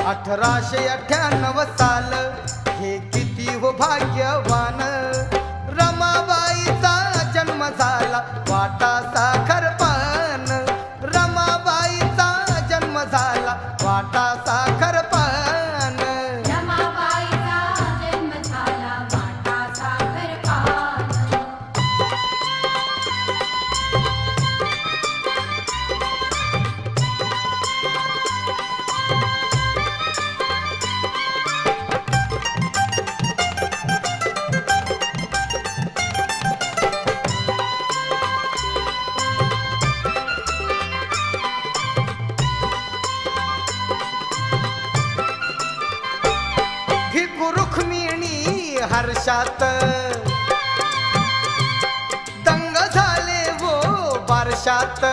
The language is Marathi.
1898 साल हे किती हो भाग्यवान, रमाबाईचा जन्म झाला वाटा साखर पान, रमाबाईचा जन्म झाला वाटा साखर पान. रमाबाईचा जन्म झाला वाटा साखर पान. रुक्मिणी हर्षात दंग झाले वो बारशात,